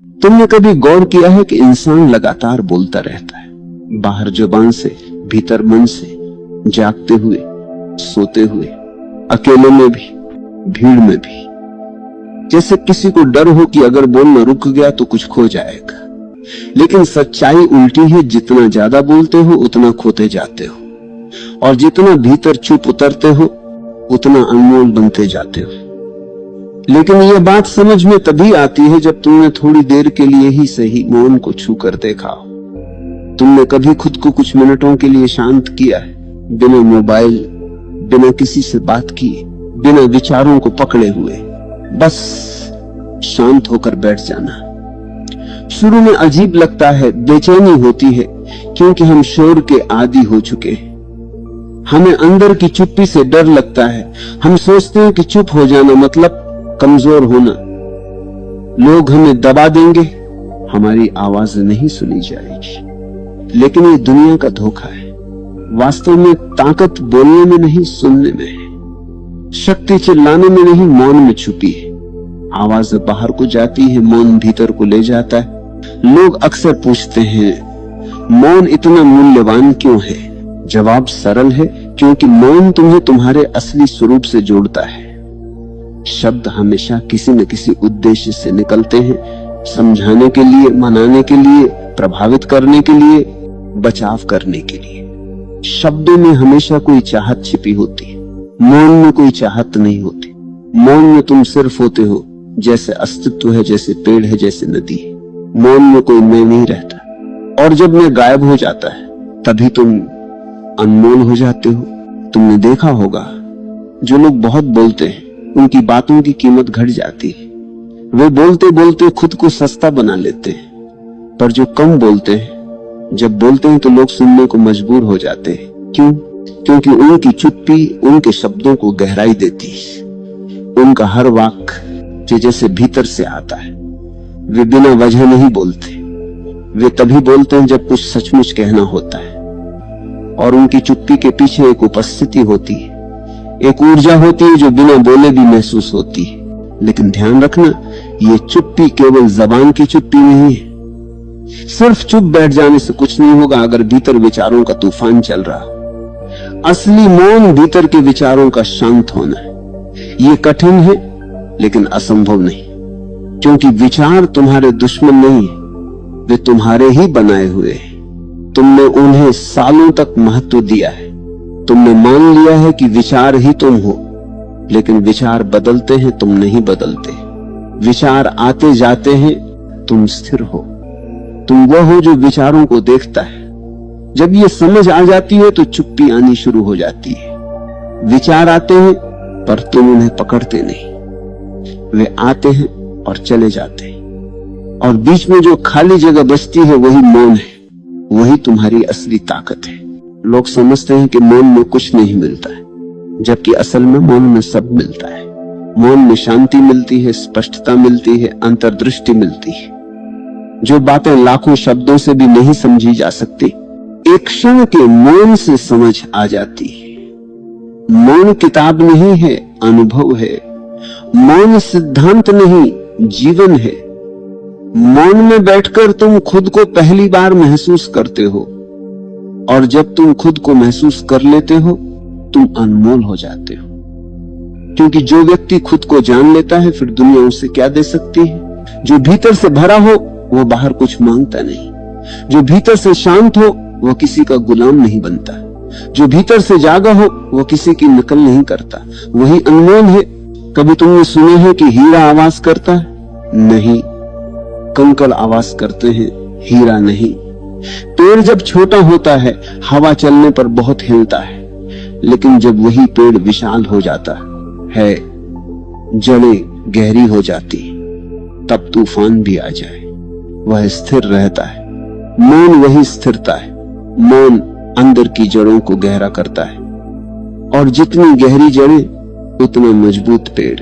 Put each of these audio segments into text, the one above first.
तुमने कभी गौर किया है कि इंसान लगातार बोलता रहता है, बाहर जुबान से, भीतर मन से, जागते हुए, सोते हुए, अकेले में भी, भीड़ में भी। जैसे किसी को डर हो कि अगर बोलना रुक गया तो कुछ खो जाएगा। लेकिन सच्चाई उल्टी है, जितना ज्यादा बोलते हो उतना खोते जाते हो, और जितना भीतर चुप उतरते हो उतना अनमोल बनते जाते हो। लेकिन यह बात समझ में तभी आती है जब तुमने थोड़ी देर के लिए ही सही मौन को छू कर देखा हो। तुमने कभी खुद को कुछ मिनटों के लिए शांत किया है, बिना मोबाइल, बिना किसी से बात किए, बिना विचारों को पकड़े हुए, बस शांत होकर बैठ जाना। शुरू में अजीब लगता है, बेचैनी होती है, क्योंकि हम शोर के आदी हो चुके हैं। हमें अंदर की चुप्पी से डर लगता है। हम सोचते हैं कि चुप हो जाना मतलब कमजोर होना, लोग हमें दबा देंगे, हमारी आवाज नहीं सुनी जाएगी। लेकिन ये दुनिया का धोखा है। वास्तव में ताकत बोलने में नहीं, सुनने में है। शक्ति चिल्लाने में नहीं, मौन में छुपी है। आवाज बाहर को जाती है, मौन भीतर को ले जाता है। लोग अक्सर पूछते हैं, मौन इतना मूल्यवान क्यों है? जवाब सरल है, क्योंकि मौन तुम्हें तुम्हारे असली स्वरूप से जोड़ता है। शब्द हमेशा किसी न किसी उद्देश्य से निकलते हैं, समझाने के लिए, मनाने के लिए, प्रभावित करने के लिए, बचाव करने के लिए। शब्दों में हमेशा कोई चाहत छिपी होती है, मौन में कोई चाहत नहीं होती। मौन में तुम सिर्फ होते हो, जैसे अस्तित्व है, जैसे पेड़ है, जैसे नदी है। मौन में कोई मैं नहीं रहता, और जब मैं गायब हो जाता है तभी तुम अनमोल हो जाते हो। तुमने देखा होगा, जो लोग बहुत बोलते हैं उनकी बातों की कीमत घट जाती है। वे बोलते बोलते खुद को सस्ता बना लेते हैं। पर जो कम बोलते हैं, जब बोलते हैं तो लोग सुनने को मजबूर हो जाते हैं। क्यों? क्योंकि उनकी चुप्पी उनके शब्दों को गहराई देती है। उनका हर वाक्य जैसे भीतर से आता है। वे बिना वजह नहीं बोलते, वे तभी बोलते हैं जब कुछ सचमुच कहना होता है। और उनकी चुप्पी के पीछे एक उपस्थिति होती है, एक ऊर्जा होती है जो बिना बोले भी महसूस होती है। लेकिन ध्यान रखना, ये चुप्पी केवल जबान की चुप्पी नहीं है। सिर्फ चुप बैठ जाने से कुछ नहीं होगा अगर भीतर विचारों का तूफान चल रहा। असली मौन भीतर के विचारों का शांत होना है। ये कठिन है लेकिन असंभव नहीं, क्योंकि विचार तुम्हारे दुश्मन नहीं है, वे तुम्हारे ही बनाए हुए हैं। तुमने उन्हें सालों तक महत्व दिया है। तुमने मान लिया है कि विचार ही तुम हो, लेकिन विचार बदलते हैं, तुम नहीं बदलते। विचार आते जाते हैं, तुम स्थिर हो। तुम वह हो जो विचारों को देखता है। जब ये समझ आ जाती है तो चुप्पी आनी शुरू हो जाती है। विचार आते हैं पर तुम उन्हें पकड़ते नहीं। वे आते हैं और चले जाते हैं, और बीच में जो खाली जगह बचती है वही मौन है। वही तुम्हारी असली ताकत है। लोग समझते हैं कि मौन में कुछ नहीं मिलता है, जबकि असल में मौन में सब मिलता है। मौन में शांति मिलती है, स्पष्टता मिलती है, अंतर्दृष्टि मिलती है। जो बातें लाखों शब्दों से भी नहीं समझी जा सकती, एक क्षण के मौन से समझ आ जाती है। मौन किताब नहीं है, अनुभव है। मौन सिद्धांत नहीं, जीवन है। मौन में बैठकर तुम खुद को पहली बार महसूस करते हो, और जब तुम खुद को महसूस कर लेते हो तुम अनमोल हो जाते हो। क्योंकि जो व्यक्ति खुद को जान लेता है, फिर दुनिया उसे क्या दे सकती है। जो भीतर से भरा हो वो बाहर कुछ मांगता नहीं। जो भीतर से शांत हो वो किसी का गुलाम नहीं बनता। जो भीतर से जागा हो वो किसी की नकल नहीं करता। वही अनमोल है। कभी तुमने सुना है कि हीरा आवाज करता है? नहीं, कंकड़ आवाज करते हैं, हीरा नहीं। पेड़ जब छोटा होता है हवा चलने पर बहुत हिलता है, लेकिन जब वही पेड़ विशाल हो जाता है, जड़ें गहरी हो जाती, तब तूफान भी आ जाए, वह स्थिर रहता है। मौन वही स्थिरता है। मौन अंदर की जड़ों को गहरा करता है, और जितनी गहरी जड़ें उतना मजबूत पेड़।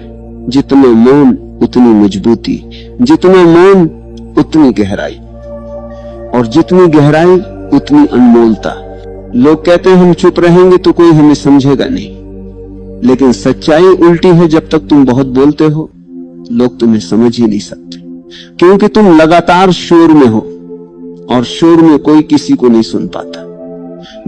जितना मौन उतनी मजबूती, जितना मौन उतनी गहराई, और जितनी गहराई उतनी अनमोलता। लोग कहते हैं हम चुप रहेंगे तो कोई हमें समझेगा नहीं, लेकिन सच्चाई उल्टी है। जब तक तुम बहुत बोलते हो लोग तुम्हें समझ ही नहीं सकते। क्योंकि तुम लगातार शोर में हो और शोर में कोई किसी को नहीं सुन पाता।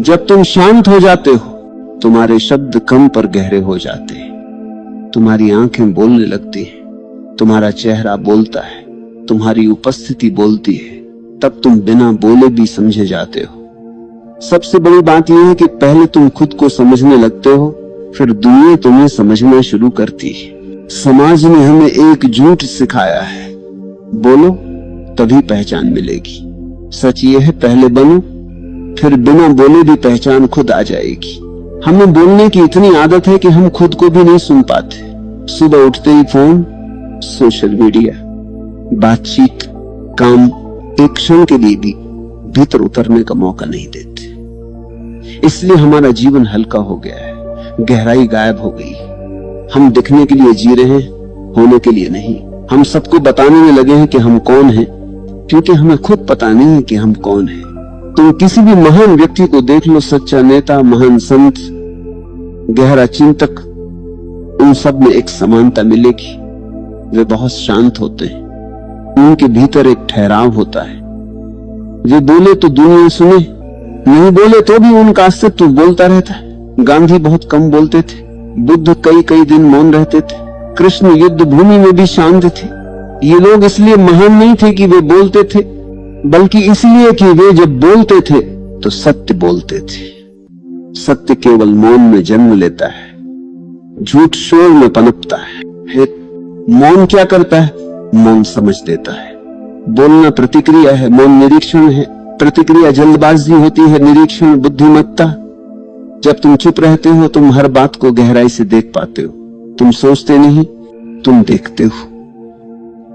जब तुम शांत हो जाते हो, तुम्हारे शब्द कम पर गहरे हो जाते हैं, तुम्हारी आंखें बोलने लगती हैं, तुम्हारा चेहरा बोलता है, तुम्हारी उपस्थिति बोलती है, तब तुम बिना बोले भी समझे जाते हो। सबसे बड़ी बात यह है कि पहले तुम खुद को समझने लगते हो, फिर दुनिया तुम्हें समझना शुरू करती है। समाज ने हमें एक झूठ सिखाया है, बोलो तभी पहचान मिलेगी। सच ये है, पहले बनो, फिर बिना बोले भी पहचान खुद आ जाएगी। हमें बोलने की इतनी आदत है कि हम खुद को भी नहीं सुन पाते। सुबह उठते ही फोन, सोशल मीडिया, बातचीत, काम, एक क्षण के लिए भी भीतर उतरने का मौका नहीं देते। इसलिए हमारा जीवन हल्का हो गया है, गहराई गायब हो गई। हम दिखने के लिए जी रहे हैं, होने के लिए नहीं। हम सबको बताने में लगे हैं कि हम कौन हैं, क्योंकि हमें खुद पता नहीं है कि हम कौन हैं। तुम किसी भी महान व्यक्ति को देख लो, सच्चा नेता, महान संत, गहरा चिंतक, उन सब में एक समानता मिलेगी। वे बहुत शांत होते हैं, उनके भीतर एक ठहराव होता है। वे बोले तो दुनिया सुने, नहीं बोले तो भी उनका अस्तित्व बोलता रहता है। गांधी बहुत कम बोलते थे, बुद्ध कई कई दिन मौन रहते थे, कृष्ण युद्ध भूमि में भी शांत थे। ये लोग इसलिए महान नहीं थे कि वे बोलते थे, बल्कि इसलिए कि वे जब बोलते थे तो सत्य बोलते थे। सत्य केवल मौन में जन्म लेता है, झूठ शोर में पनपता है। मौन क्या करता है? मौन समझ देता है। बोलना प्रतिक्रिया है, मौन निरीक्षण है। प्रतिक्रिया जल्दबाजी होती है, निरीक्षण बुद्धिमत्ता। जब तुम चुप रहते हो, तुम हर बात को गहराई से देख पाते हो। तुम सोचते नहीं, तुम देखते हो।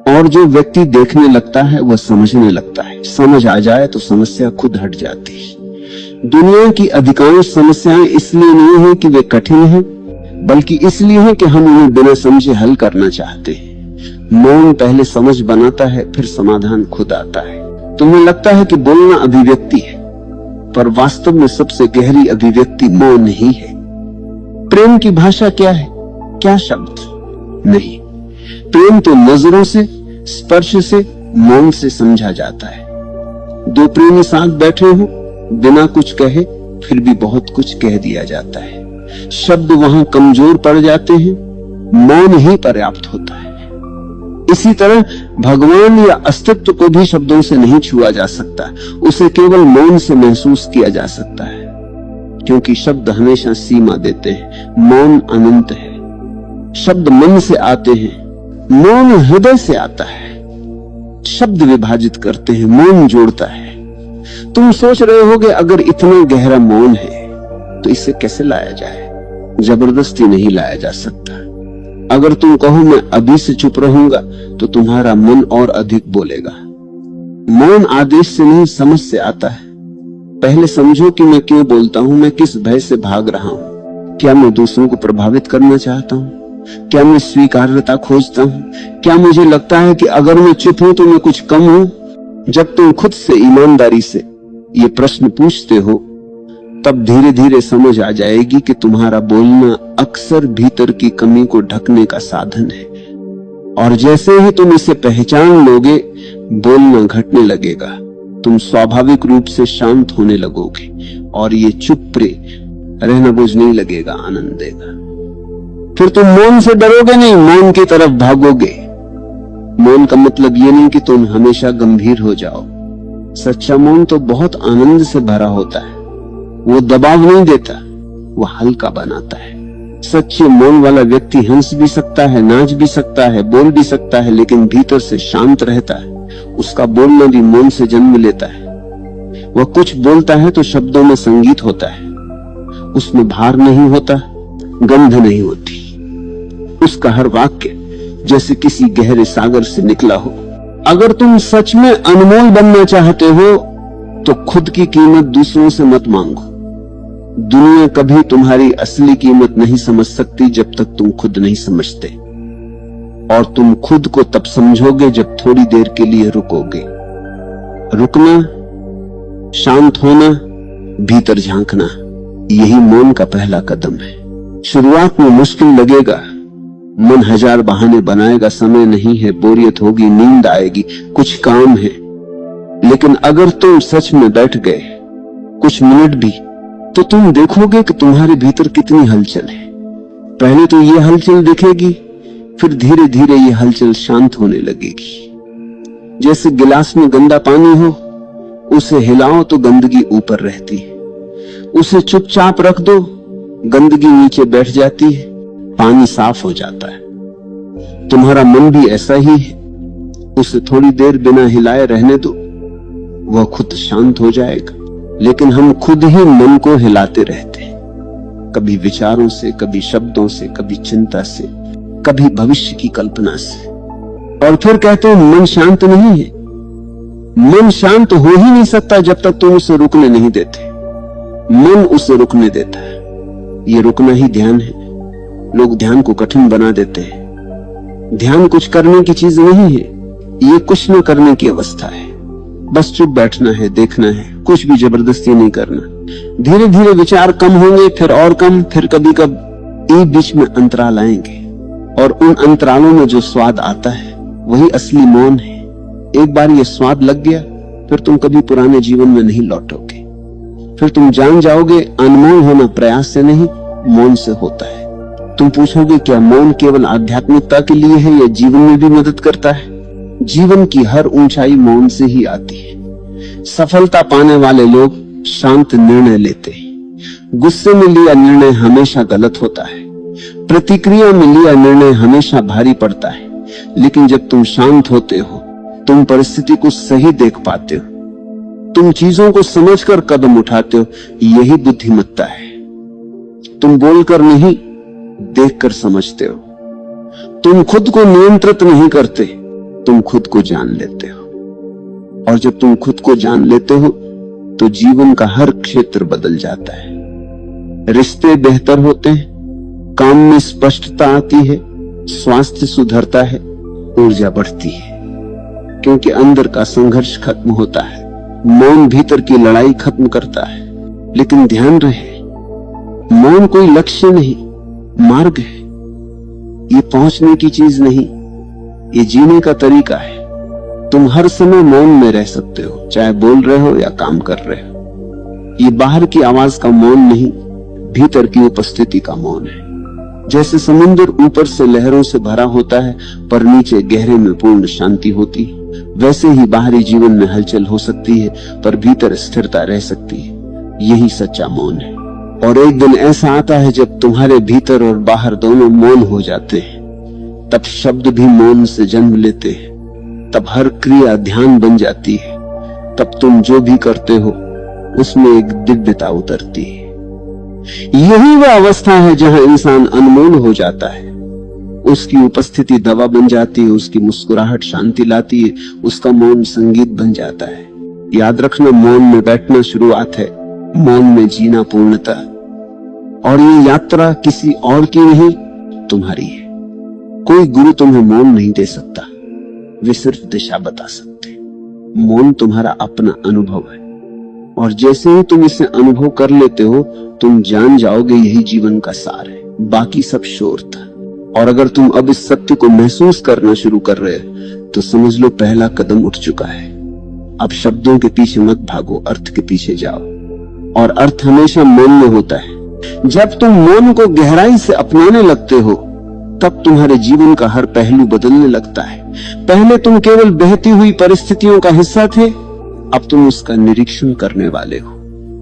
और जो व्यक्ति देखने लगता है वह समझने लगता है। समझ आ जाए तो समस्या खुद हट जाती है। दुनिया की अधिकांश समस्याएं इसलिए नहीं है कि वे कठिन हैं, बल्कि इसलिए है कि हम उन्हें बिना समझे हल करना चाहते हैं। मौन पहले समझ बनाता है, फिर समाधान खुद आता है। तुम्हें लगता है कि बोलना अभिव्यक्ति है, पर वास्तव में सबसे गहरी अभिव्यक्ति मौन ही है। प्रेम की भाषा क्या है? क्या शब्द? नहीं, प्रेम तो नजरों से, स्पर्श से, मौन से समझा जाता है। दो प्रेमी साथ बैठे हो, बिना कुछ कहे फिर भी बहुत कुछ कह दिया जाता है। शब्द वहां कमजोर पड़ जाते हैं, मौन ही पर्याप्त होता है। इसी तरह भगवान या अस्तित्व को भी शब्दों से नहीं छुआ जा सकता, उसे केवल मौन से महसूस किया जा सकता है, क्योंकि शब्द हमेशा सीमा देते हैं, मौन अनंत है। शब्द मन से आते हैं, मौन हृदय से आता है। शब्द विभाजित करते हैं, मौन जोड़ता है। तुम सोच रहे होगे अगर इतना गहरा मौन है तो इसे कैसे लाया जाए? जबरदस्ती नहीं लाया जा सकता। अगर तुम कहो मैं अभी से चुप रहूंगा तो तुम्हारा मन और अधिक बोलेगा। मौन आदेश से नहीं, समझ से आता है। पहले समझो कि मैं क्यों बोलता हूं, मैं किस भय से भाग रहा हूं। क्या मैं दूसरों को प्रभावित करना चाहता हूं? क्या मैं स्वीकार्यता खोजता हूं? क्या मुझे लगता है कि अगर मैं चुप हूं तो मैं कुछ कम हूं? जब तुम खुद से ईमानदारी से ये प्रश्न पूछते हो, तब धीरे धीरे समझ आ जाएगी कि तुम्हारा बोलना अक्सर भीतर की कमी को ढकने का साधन है। और जैसे ही तुम इसे पहचान लोगे, बोलना घटने लगेगा। तुम स्वाभाविक रूप से शांत होने लगोगे और ये चुप रहना बोझ नहीं लगेगा, आनंद देगा। फिर तुम मौन से डरोगे नहीं, मौन की तरफ भागोगे। मौन का मतलब ये नहीं कि तुम हमेशा गंभीर हो जाओ। सच्चा मौन तो बहुत आनंद से भरा होता है। वो दबाव नहीं देता, वो हल्का बनाता है। सच्चे मौन वाला व्यक्ति हंस भी सकता है, नाच भी सकता है, बोल भी सकता है, लेकिन भीतर से शांत रहता है। उसका बोलना भी मौन से जन्म लेता है। वह कुछ बोलता है तो शब्दों में संगीत होता है, उसमें भार नहीं होता, गंध नहीं होती। उसका हर वाक्य जैसे किसी गहरे सागर से निकला हो। अगर तुम सच में अनमोल बनना चाहते हो तो खुद की कीमत दूसरों से मत मांगो। दुनिया कभी तुम्हारी असली कीमत नहीं समझ सकती जब तक तुम खुद नहीं समझते, और तुम खुद को तब समझोगे जब थोड़ी देर के लिए रुकोगे। रुकना, शांत होना, भीतर झांकना, यही मौन का पहला कदम है। शुरुआत में मुश्किल लगेगा, मन हजार बहाने बनाएगा, समय नहीं है, बोरियत होगी, नींद आएगी, कुछ काम है। लेकिन अगर तुम सच में बैठ गए कुछ मिनट भी, तो तुम देखोगे कि तुम्हारे भीतर कितनी हलचल है। पहले तो ये हलचल दिखेगी, फिर धीरे धीरे ये हलचल शांत होने लगेगी। जैसे गिलास में गंदा पानी हो, उसे हिलाओ तो गंदगी ऊपर रहती है, उसे चुपचाप रख दो, गंदगी नीचे बैठ जाती है, पानी साफ हो जाता है। तुम्हारा मन भी ऐसा ही है, उसे थोड़ी देर बिना हिलाए रहने दो, वह खुद शांत हो जाएगा। लेकिन हम खुद ही मन को हिलाते रहते हैं, कभी विचारों से, कभी शब्दों से, कभी चिंता से, कभी भविष्य की कल्पना से, और फिर कहते हैं मन शांत नहीं है। मन शांत हो ही नहीं सकता जब तक तुम उसे रुकने नहीं देते। मन उसे रुकने देता है, ये रुकना ही ध्यान है। लोग ध्यान को कठिन बना देते हैं। ध्यान कुछ करने की चीज नहीं है, ये कुछ न करने की अवस्था है। बस चुप बैठना है, देखना है, कुछ भी जबरदस्ती नहीं करना। धीरे धीरे विचार कम होंगे, फिर और कम, फिर कभी कभी एक बीच में अंतराल आएंगे, और उन अंतरालों में जो स्वाद आता है वही असली मौन है। एक बार ये स्वाद लग गया, फिर तुम कभी पुराने जीवन में नहीं लौटोगे। फिर तुम जान जाओगे अनमोल होना प्रयास से नहीं, मौन से होता है। तुम पूछोगे क्या मौन केवल आध्यात्मिकता के लिए है या जीवन में भी मदद करता है? जीवन की हर ऊंचाई मौन से ही आती है। सफलता पाने वाले लोग शांत निर्णय लेते हैं। गुस्से में लिया निर्णय हमेशा गलत होता है, प्रतिक्रिया में लिया निर्णय हमेशा भारी पड़ता है। लेकिन जब तुम शांत होते हो, तुम परिस्थिति को सही देख पाते हो, तुम चीजों को समझकर कदम उठाते हो, यही बुद्धिमत्ता है। तुम बोलकर नहीं, देखकर समझते हो। तुम खुद को नियंत्रित नहीं करते, तुम खुद को जान लेते हो। और जब तुम खुद को जान लेते हो तो जीवन का हर क्षेत्र बदल जाता है। रिश्ते बेहतर होते हैं, काम में स्पष्टता आती है, स्वास्थ्य सुधरता है, ऊर्जा बढ़ती है, क्योंकि अंदर का संघर्ष खत्म होता है। मौन भीतर की लड़ाई खत्म करता है। लेकिन ध्यान रहे, मौन कोई लक्ष्य नहीं, मार्ग है। ये पहुंचने की चीज नहीं, ये जीने का तरीका है। तुम हर समय मौन में रह सकते हो, चाहे बोल रहे हो या काम कर रहे हो। ये बाहर की आवाज का मौन नहीं, भीतर की उपस्थिति का मौन है। जैसे समुद्र ऊपर से लहरों से भरा होता है पर नीचे गहरे में पूर्ण शांति होती है, वैसे ही बाहरी जीवन में हलचल हो सकती है पर भीतर स्थिरता रह सकती है। यही सच्चा मौन है। और एक दिन ऐसा आता है जब तुम्हारे भीतर और बाहर दोनों मौन हो जाते हैं। तब शब्द भी मौन से जन्म लेते हैं, तब हर क्रिया ध्यान बन जाती है, तब तुम जो भी करते हो उसमें एक दिव्यता उतरती है। यही वह अवस्था है जहां इंसान अनमोल हो जाता है। उसकी उपस्थिति दवा बन जाती है, उसकी मुस्कुराहट शांति लाती है, उसका मौन संगीत बन जाता है। याद रखना, मौन में बैठना शुरुआत है, मौन में जीना पूर्णता। और ये यात्रा किसी और की नहीं, तुम्हारी है। कोई गुरु तुम्हें मौन नहीं दे सकता, वे सिर्फ दिशा बता सकते। मौन तुम्हारा अपना अनुभव है, और जैसे ही तुम इसे अनुभव कर लेते हो, तुम जान जाओगे यही जीवन का सार है, बाकी सब शोर था। और अगर तुम अब इस सत्य को महसूस करना शुरू कर रहे हो तो समझ लो पहला कदम उठ चुका है। अब शब्दों के पीछे मत भागो, अर्थ के पीछे जाओ। और अर्थ हमेशा मौन में होता है। जब तुम मौन को गहराई से अपनाने लगते हो, तब तुम्हारे जीवन का हर पहलू बदलने लगता है। पहले तुम केवल बहती हुई परिस्थितियों का हिस्सा थे, अब तुम उसका निरीक्षण करने वाले हो।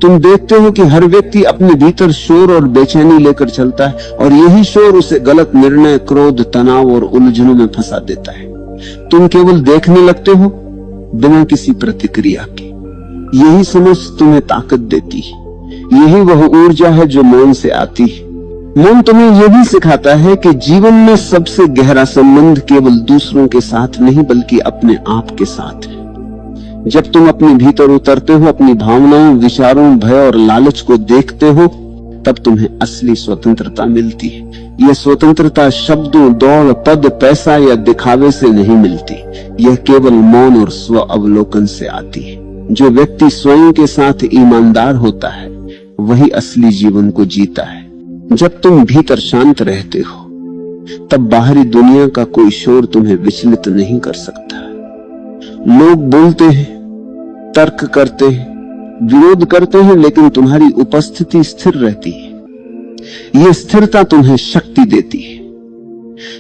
तुम देखते हो कि हर व्यक्ति अपने भीतर शोर और बेचैनी लेकर चलता है, और यही शोर उसे गलत निर्णय, क्रोध, तनाव और उलझनों में फंसा देता है। तुम केवल देखने लगते हो बिना किसी प्रतिक्रिया के। यही समझ तुम्हें ताकत देती है। यही वह ऊर्जा है जो मौन से आती है। मौन तुम्हें यह भी सिखाता है कि जीवन में सबसे गहरा संबंध केवल दूसरों के साथ नहीं बल्कि अपने आप के साथ है। जब तुम अपने भीतर उतरते हो, अपनी भावनाओं, विचारों, भय और लालच को देखते हो, तब तुम्हें असली स्वतंत्रता मिलती है। यह स्वतंत्रता शब्दों, दौड़, पद, पैसा या दिखावे से नहीं मिलती। यह केवल मौन और स्व अवलोकन से आती है। जो व्यक्ति स्वयं के साथ ईमानदार होता है वही असली जीवन को जीता है। जब तुम भीतर शांत रहते हो, तब बाहरी दुनिया का कोई शोर तुम्हें विचलित नहीं कर सकता। लोग बोलते हैं, तर्क करते हैं, विरोध करते हैं, लेकिन तुम्हारी उपस्थिति स्थिर रहती है। यह स्थिरता तुम्हें शक्ति देती है।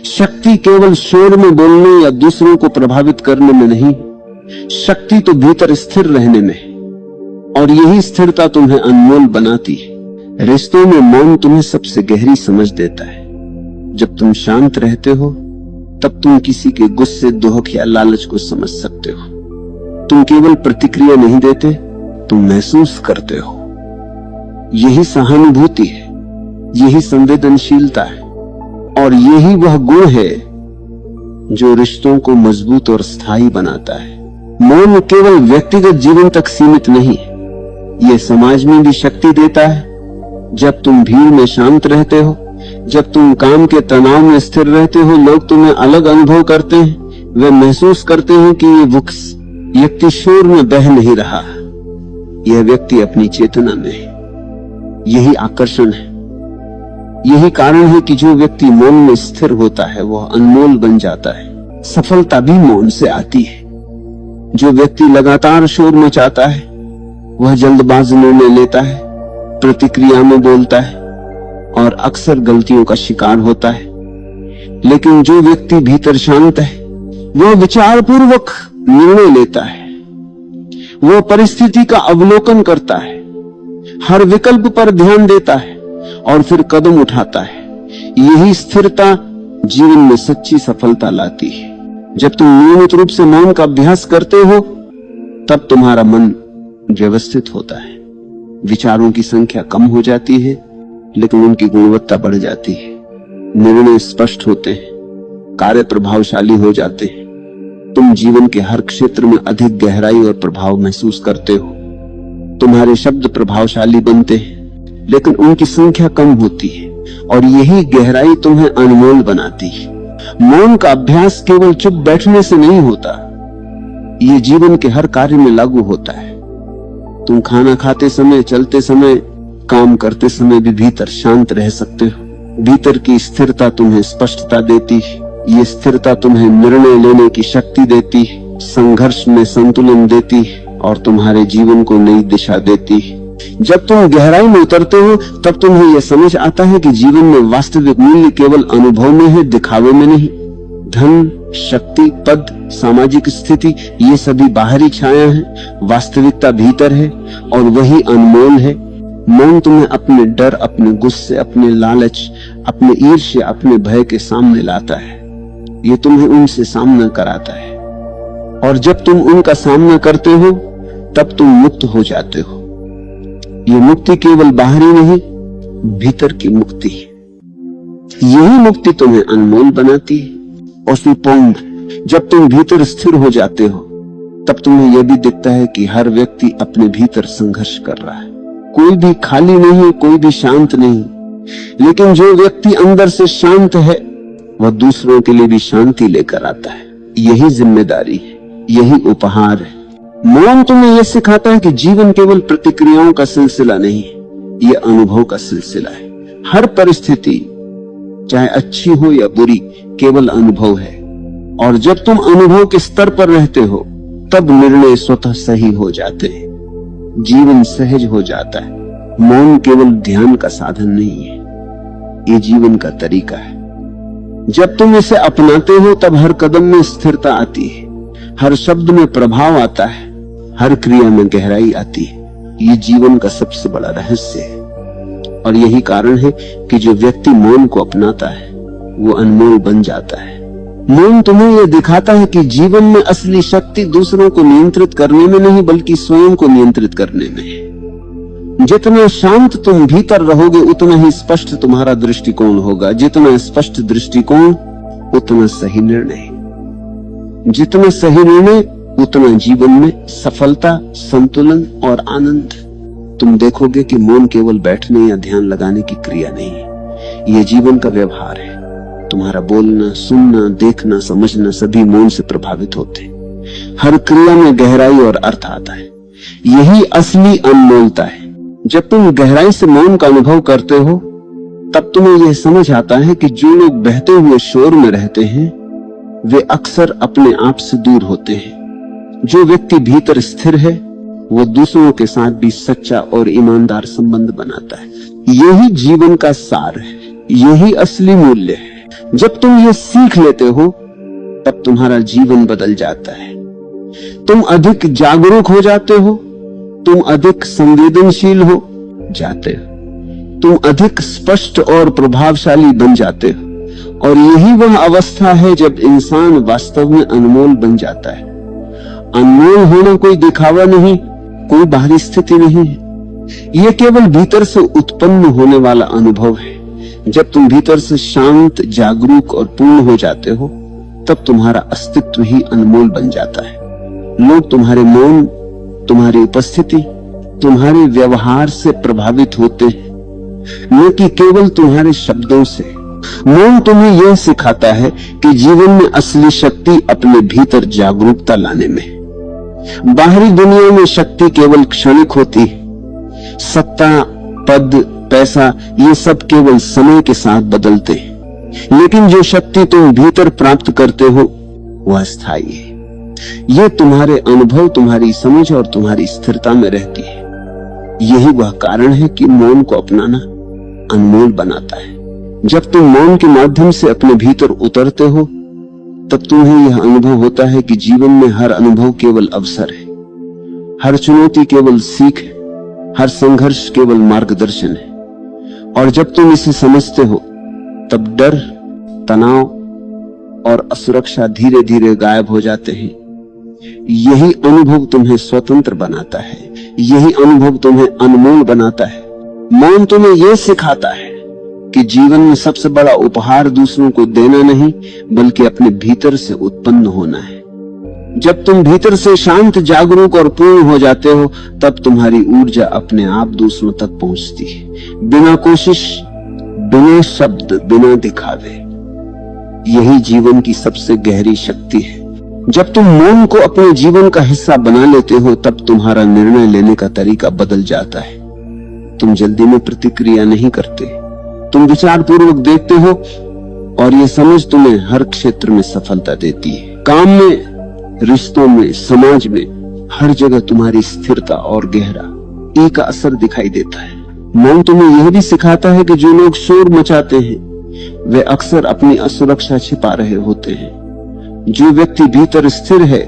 शक्ति केवल शोर में बोलने या दूसरों को प्रभावित करने में नहीं, शक्ति तो भीतर स्थिर रहने में है, और यही स्थिरता तुम्हें अनमोल बनाती है। रिश्तों में मौन तुम्हें सबसे गहरी समझ देता है। जब तुम शांत रहते हो तब तुम किसी के गुस्से, दुख या लालच को समझ सकते हो। तुम केवल प्रतिक्रिया नहीं देते, तुम महसूस करते हो। यही सहानुभूति है, यही संवेदनशीलता है, और यही वह गुण है जो रिश्तों को मजबूत और स्थायी बनाता है। मौन केवल व्यक्तिगत जीवन तक सीमित नहीं है, यह समाज में भी शक्ति देता है। जब तुम भीड़ में शांत रहते हो, जब तुम काम के तनाव में स्थिर रहते हो, लोग तुम्हें अलग अनुभव करते हैं। वे महसूस करते हैं कि ये व्यक्ति शोर में बह नहीं रहा, यह व्यक्ति अपनी चेतना में है। यही आकर्षण है, यही कारण है कि जो व्यक्ति मौन में स्थिर होता है वह अनमोल बन जाता है। सफलता भी मौन से आती है। जो व्यक्ति लगातार शोर मचाता है वह जल्दबाजी निर्णय लेता है, प्रतिक्रिया में बोलता है और अक्सर गलतियों का शिकार होता है। लेकिन जो व्यक्ति भीतर शांत है वह विचारपूर्वक निर्णय लेता है, वह परिस्थिति का अवलोकन करता है, हर विकल्प पर ध्यान देता है और फिर कदम उठाता है। यही स्थिरता जीवन में सच्ची सफलता लाती है। जब तुम नियमित रूप से मौन का अभ्यास करते हो तब तुम्हारा मन व्यवस्थित होता है। विचारों की संख्या कम हो जाती है, लेकिन उनकी गुणवत्ता बढ़ जाती है। निर्णय स्पष्ट होते हैं, कार्य प्रभावशाली हो जाते हैं। तुम जीवन के हर क्षेत्र में अधिक गहराई और प्रभाव महसूस करते हो। तुम्हारे शब्द प्रभावशाली बनते हैं, लेकिन उनकी संख्या कम होती है, और यही गहराई तुम्हें अनमोल बनाती है। मौन का अभ्यास केवल चुप बैठने से नहीं होता, यह जीवन के हर कार्य में लागू होता है। तुम खाना खाते समय, चलते समय, काम करते समय भी भीतर शांत रह सकते हो। भीतर की स्थिरता तुम्हें स्पष्टता देती है। ये स्थिरता तुम्हें निर्णय लेने की शक्ति देती है, संघर्ष में संतुलन देती है और तुम्हारे जीवन को नई दिशा देती है। जब तुम गहराई में उतरते हो तब तुम्हें यह समझ आता है कि जीवन में वास्तविक मूल्य केवल अनुभव में है, दिखावे में नहीं। धन, शक्ति, पद, सामाजिक स्थिति, ये सभी बाहरी छाया है, वास्तविकता भीतर है और वही अनमोल है। मौन तुम्हें अपने डर, अपने गुस्से, अपने लालच, अपने ईर्ष्या, अपने भय के सामने लाता है। ये तुम्हें उनसे सामना कराता है, और जब तुम उनका सामना करते हो तब तुम मुक्त हो जाते हो। ये मुक्ति केवल बाहरी नहीं, भीतर की मुक्ति है। यही मुक्ति तुम्हें अनमोल बनाती है और सुपूर्ण। जब तुम भीतर स्थिर हो जाते हो तब तुम्हें यह भी दिखता है कि हर व्यक्ति अपने भीतर संघर्ष कर रहा है। कोई भी खाली नहीं, कोई भी शांत नहीं, लेकिन जो व्यक्ति अंदर से शांत है वह दूसरों के लिए भी शांति लेकर आता है। यही जिम्मेदारी है, यही उपहार है। मौन तुम्हें यह सिखाता है कि जीवन केवल प्रतिक्रियाओं का सिलसिला नहीं, यह अनुभव का सिलसिला है। हर परिस्थिति, चाहे अच्छी हो या बुरी, केवल अनुभव है, और जब तुम अनुभव के स्तर पर रहते हो तब निर्णय स्वतः सही हो जाते हैं, जीवन सहज हो जाता है। मौन केवल ध्यान का साधन नहीं है, ये जीवन का तरीका है। जब तुम इसे अपनाते हो तब हर कदम में स्थिरता आती है, हर शब्द में प्रभाव आता है, हर क्रिया में गहराई आती है। ये जीवन का सबसे बड़ा रहस्य है, और यही कारण है कि जो व्यक्ति मौन को अपनाता है वो अनमोल बन जाता है। मौन तुम्हें यह दिखाता है कि जीवन में असली शक्ति दूसरों को नियंत्रित करने में नहीं, बल्कि स्वयं को नियंत्रित करने में है। जितना शांत तुम भीतर रहोगे उतना ही स्पष्ट तुम्हारा दृष्टिकोण होगा। जितना स्पष्ट दृष्टिकोण उतना सही निर्णय, जितना सही निर्णय उतना जीवन में सफलता, संतुलन और आनंद। तुम देखोगे कि मौन केवल बैठने या ध्यान लगाने की क्रिया नहीं है, यह जीवन का व्यवहार है। तुम्हारा बोलना, सुनना, देखना, समझना सभी मौन से प्रभावित होते हैं। हर क्रिया में गहराई और अर्थ आता है। यही असली अनमोलता है। जब तुम गहराई से मौन का अनुभव करते हो तब तुम्हें यह समझ आता है कि जो लोग बहते हुए शोर में रहते हैं वे अक्सर अपने आप से दूर होते हैं। जो व्यक्ति भीतर स्थिर है वो दूसरों के साथ भी सच्चा और ईमानदार संबंध बनाता है। यही जीवन का सार है, यही असली मूल्य है। जब तुम ये सीख लेते हो तब तुम्हारा जीवन बदल जाता है। तुम अधिक जागरूक हो जाते हो, तुम अधिक संवेदनशील हो जाते हो, तुम अधिक स्पष्ट और प्रभावशाली बन जाते हो। और यही वह अवस्था है जब इंसान वास्तव में अनमोल बन जाता है। अनमोल होना कोई दिखावा नहीं, कोई बाहरी स्थिति नहीं है, यह केवल भीतर से उत्पन्न होने वाला अनुभव है। जब तुम भीतर से शांत, जागरूक और पूर्ण हो जाते हो तब तुम्हारा अस्तित्व ही अनमोल बन जाता है। लोग तुम्हारे मौन, तुम्हारी उपस्थिति, तुम्हारे व्यवहार से प्रभावित होते हैं, न कि केवल तुम्हारे शब्दों से। मौन तुम्हें यह सिखाता है कि जीवन में असली शक्ति अपने भीतर जागरूकता लाने में। बाहरी दुनिया में शक्ति केवल क्षणिक होती है। सत्ता, पद, पैसा ये सब केवल समय के साथ बदलते हैं, लेकिन जो शक्ति तुम भीतर प्राप्त करते हो वह स्थायी है। यह तुम्हारे अनुभव, तुम्हारी समझ और तुम्हारी स्थिरता में रहती है। यही वह कारण है कि मौन को अपनाना अनमोल बनाता है। जब तुम मौन के माध्यम से अपने भीतर उतरते हो तब तुम्हें यह अनुभव होता है कि जीवन में हर अनुभव केवल अवसर है, हर चुनौती केवल सीख है, हर संघर्ष केवल मार्गदर्शन है। और जब तुम इसे समझते हो तब डर, तनाव और असुरक्षा धीरे धीरे गायब हो जाते हैं। यही अनुभव तुम्हें स्वतंत्र बनाता है, यही अनुभव तुम्हें अनमोल बनाता है। मौन तुम्हें यह सिखाता है कि जीवन में सबसे बड़ा उपहार दूसरों को देना नहीं बल्कि अपने भीतर से उत्पन्न होना है। जब तुम भीतर से शांत, जागरूक और पूर्ण हो जाते हो तब तुम्हारी ऊर्जा अपने आप दूसरों तक पहुंचती है, बिना कोशिश, बिना शब्द, बिना दिखावे। यही जीवन की सबसे गहरी शक्ति है। जब तुम मौन को अपने जीवन का हिस्सा बना लेते हो तब तुम्हारा निर्णय लेने का तरीका बदल जाता है। तुम जल्दी में प्रतिक्रिया नहीं करते, तुम विचार पूर्वक देखते हो और यह समझ तुम्हें हर क्षेत्र में सफलता देती है। काम में, रिश्तों में, समाज में, हर जगह तुम्हारी स्थिरता और गहरा एक असर दिखाई देता है। मौन तुम्हें यह भी सिखाता है कि जो लोग शोर मचाते हैं वे अक्सर अपनी असुरक्षा छिपा रहे होते हैं। जो व्यक्ति भीतर स्थिर है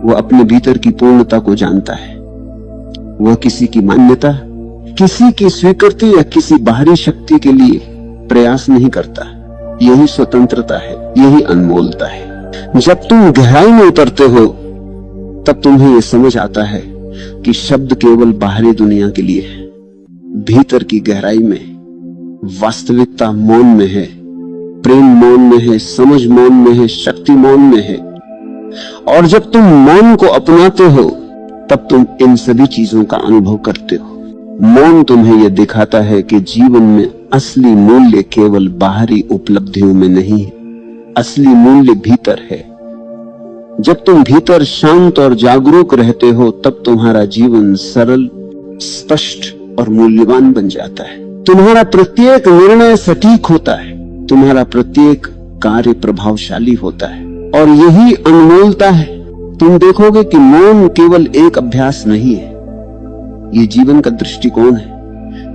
वह अपने भीतर की पूर्णता को जानता है। वह किसी की मान्यता, किसी की स्वीकृति या किसी बाहरी शक्ति के लिए प्रयास नहीं करता। यही स्वतंत्रता है, यही अनमोलता है। जब तुम गहराई में उतरते हो तब तुम्हें यह समझ आता है कि शब्द केवल बाहरी दुनिया के लिए है। भीतर की गहराई में वास्तविकता मौन में है, प्रेम मौन में है, समझ मौन में है, शक्ति मौन में है। और जब तुम मौन को अपनाते हो तब तुम इन सभी चीजों का अनुभव करते हो। मौन तुम्हें यह दिखाता है कि जीवन में असली मूल्य केवल बाहरी उपलब्धियों में नहीं है, असली मूल्य भीतर है। जब तुम भीतर शांत और जागरूक रहते हो तब तुम्हारा जीवन सरल, स्पष्ट और मूल्यवान बन जाता है। तुम्हारा प्रत्येक निर्णय सटीक होता है, तुम्हारा प्रत्येक कार्य प्रभावशाली होता है। और यही अनमोलता है। तुम देखोगे कि मौन केवल एक अभ्यास नहीं है, ये जीवन का दृष्टिकोण है।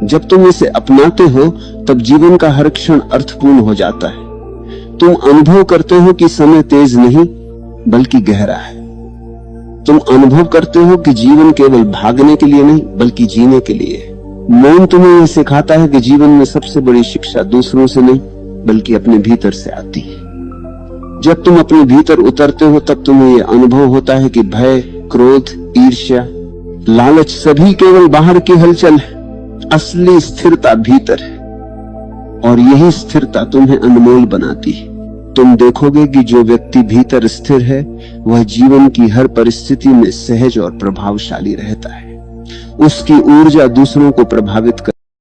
जब तुम इसे अपनाते हो तब जीवन का हर क्षण अर्थपूर्ण हो जाता है। तुम अनुभव करते हो कि समय तेज नहीं बल्कि गहरा है। तुम अनुभव करते हो कि जीवन केवल भागने के लिए नहीं बल्कि जीने के लिए है। मौन तुम्हें यह सिखाता है कि जीवन में सबसे बड़ी शिक्षा दूसरों से नहीं बल्कि अपने भीतर से आती है। जब तुम अपने भीतर उतरते हो तब तुम्हें यह अनुभव होता है कि भय, क्रोध, ईर्ष्या, लालच सभी केवल बाहर की हलचल है। असली स्थिरता भीतर है और यही स्थिरता तुम्हें अनमोल बनाती है। तुम देखोगे कि जो व्यक्ति भीतर स्थिर है वह जीवन की हर परिस्थिति में सहज और प्रभावशाली रहता है। उसकी ऊर्जा दूसरों को प्रभावित